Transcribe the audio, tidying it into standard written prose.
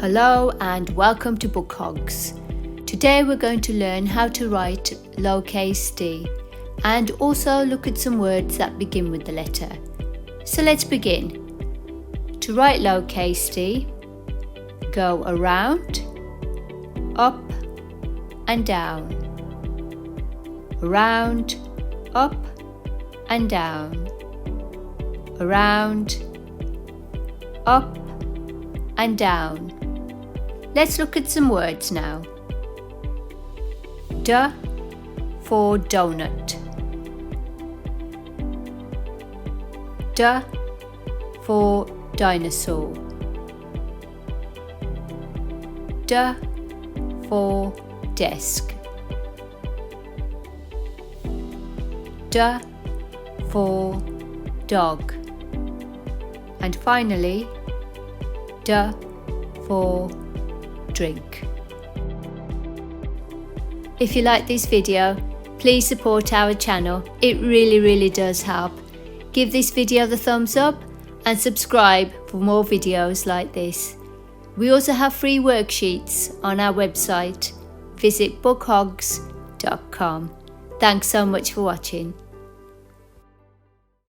Hello and welcome to Book Hogs. Today we're going to learn how to write lowercase d and also look at some words that begin with the letter. So let's begin. To write lowercase d, go around, up and down, around, up and down, around, up and down. Let's look at some words now. D for donut. D for dinosaur. D for desk. D for dog. And finally, D for drink. If you like this video, please support our channel. It really does help. Give this video the thumbs up and subscribe for more videos like this. We also have free worksheets on our website. Visit bookhogs.com. Thanks so much for watching.